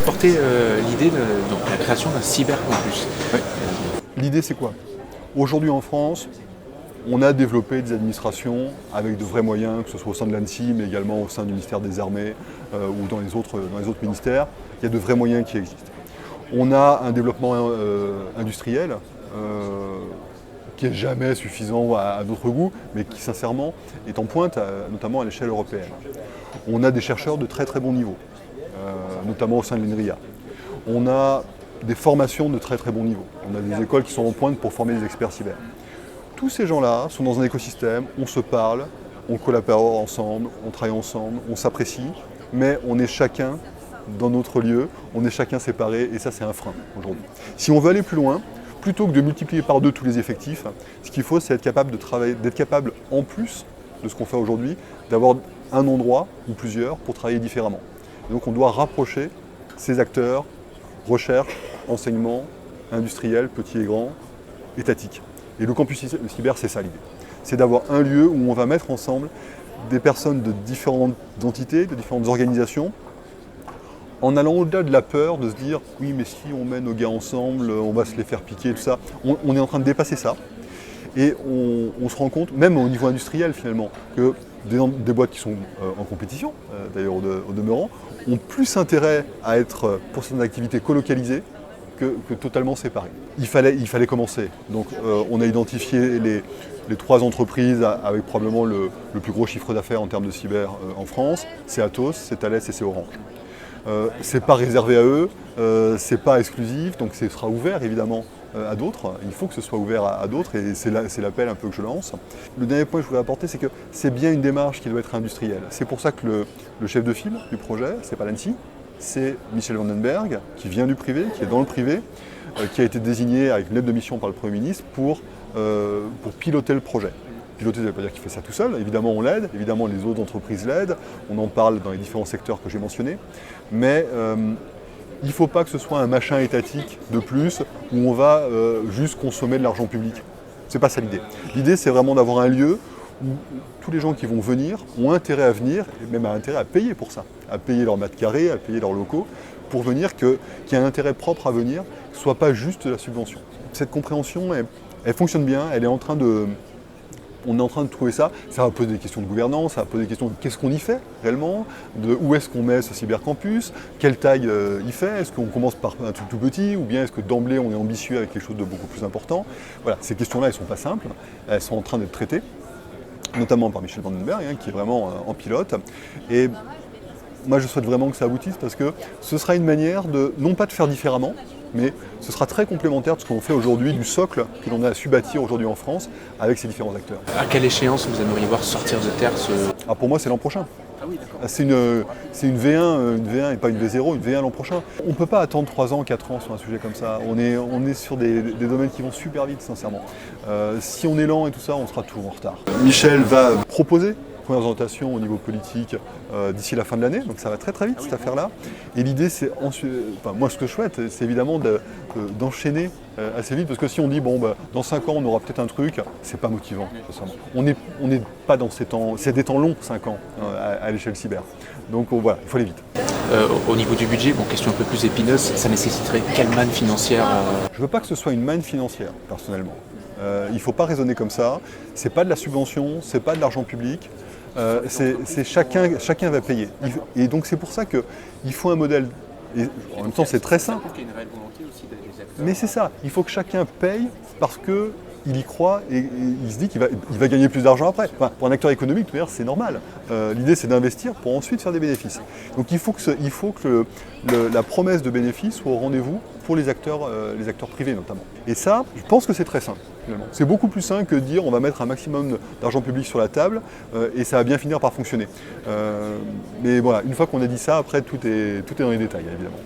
porté l'idée de la création d'un cybercampus. Ouais. L'idée, c'est quoi? Aujourd'hui en France, on a développé des administrations avec de vrais moyens, que ce soit au sein de l'ANSSI, mais également au sein du ministère des Armées ou dans les autres ministères. Il y a de vrais moyens qui existent. On a un développement industriel qui n'est jamais suffisant à notre goût, mais qui sincèrement est en pointe, notamment à l'échelle européenne. On a des chercheurs de très très bon niveau, notamment au sein de l'INRIA. On a des formations de très très bon niveau. On a des écoles qui sont en pointe pour former des experts cyber. Tous ces gens-là sont dans un écosystème, on se parle, on collabore ensemble, on travaille ensemble, on s'apprécie, mais on est chacun dans notre lieu, on est chacun séparé, et ça c'est un frein aujourd'hui. Si on veut aller plus loin, plutôt que de multiplier par deux tous les effectifs, ce qu'il faut c'est être capable de travailler, d'être capable en plus de ce qu'on fait aujourd'hui, d'avoir un endroit ou plusieurs pour travailler différemment. Et donc on doit rapprocher ces acteurs, recherche, enseignement, industriel, petits et grands, étatiques. Et le campus cyber, c'est ça l'idée. C'est d'avoir un lieu où on va mettre ensemble des personnes de différentes entités, de différentes organisations, en allant au-delà de la peur de se dire « oui, mais si on met nos gars ensemble, on va se les faire piquer, tout ça ». On est en train de dépasser ça. Et on se rend compte, même au niveau industriel finalement, que des boîtes qui sont en compétition, d'ailleurs au demeurant, ont plus intérêt à être pour certaines activités colocalisées que totalement séparées. Il fallait commencer. Donc on a identifié les trois entreprises avec probablement le plus gros chiffre d'affaires en termes de cyber en France. C'est Atos, c'est Thales et c'est Orange. C'est pas réservé à eux, c'est pas exclusif, donc ce sera ouvert évidemment à d'autres. Il faut que ce soit ouvert à d'autres et c'est l'appel un peu que je lance. Le dernier point que je voudrais apporter, c'est que c'est bien une démarche qui doit être industrielle. C'est pour ça que le chef de file du projet, c'est pas l'ANSSI, c'est Michel Vandenberg, qui vient du privé, qui est dans le privé, qui a été désigné avec une lettre de mission par le Premier ministre pour piloter le projet. Piloter, ça ne veut pas dire qu'il fait ça tout seul, évidemment on l'aide, évidemment les autres entreprises l'aident, on en parle dans les différents secteurs que j'ai mentionnés, mais il ne faut pas que ce soit un machin étatique de plus où on va juste consommer de l'argent public. C'est pas ça l'idée. L'idée c'est vraiment d'avoir un lieu où tous les gens qui vont venir ont intérêt à venir, et même intérêt à payer pour ça, à payer leurs mètres carrés, à payer leurs locaux, pour venir, qu'il y ait un intérêt propre à venir, que ce ne soit pas juste de la subvention. Cette compréhension, elle fonctionne bien, on est en train de trouver ça. Ça va poser des questions de gouvernance, ça va poser des questions de qu'est-ce qu'on y fait réellement, de où est-ce qu'on met ce cybercampus, quelle taille il fait, est-ce qu'on commence par un truc tout petit, ou bien est-ce que d'emblée on est ambitieux avec quelque chose de beaucoup plus important. Voilà, ces questions-là, elles ne sont pas simples, elles sont en train d'être traitées, notamment par Michel Vandenberg, qui est vraiment en pilote. Et moi je souhaite vraiment que ça aboutisse parce que ce sera une manière de, non pas de faire différemment, mais ce sera très complémentaire de ce qu'on fait aujourd'hui, du socle que l'on a su bâtir aujourd'hui en France avec ces différents acteurs. À quelle échéance vous aimeriez voir sortir de terre ce... Ah, pour moi, c'est l'an prochain. Ah oui, d'accord. C'est une V1 et pas une V0, une V1 l'an prochain. On ne peut pas attendre 3 ans, 4 ans sur un sujet comme ça. On est sur des domaines qui vont super vite, sincèrement. Si on est lent et tout ça, on sera toujours en retard. Michel va proposer premières orientations au niveau politique d'ici la fin de l'année, donc ça va très très vite cette affaire-là. Et l'idée, c'est moi ce que je souhaite, c'est évidemment d'enchaîner assez vite, parce que si on dit bon dans 5 ans on aura peut-être un truc, c'est pas motivant. On n'est pas dans ces temps, c'est des temps longs 5 ans à l'échelle cyber. Donc voilà, il faut aller vite. Au niveau du budget, bon, question un peu plus épineuse, ça nécessiterait quelle manne financière Je ne veux pas que ce soit une manne financière, personnellement. Il ne faut pas raisonner comme ça. C'est pas de la subvention, c'est pas de l'argent public. C'est chacun va payer. Et donc c'est pour ça qu'il faut un modèle. Et en même temps, c'est très simple. Mais c'est ça, il faut que chacun paye parce qu'il y croit et il se dit qu'il va gagner plus d'argent après. Enfin, pour un acteur économique, c'est normal. L'idée, c'est d'investir pour ensuite faire des bénéfices. Donc il faut que la promesse de bénéfices soit au rendez-vous pour les acteurs privés notamment. Et ça, je pense que c'est très simple. C'est beaucoup plus simple que de dire on va mettre un maximum d'argent public sur la table et ça va bien finir par fonctionner. Mais voilà, une fois qu'on a dit ça, après tout est dans les détails évidemment.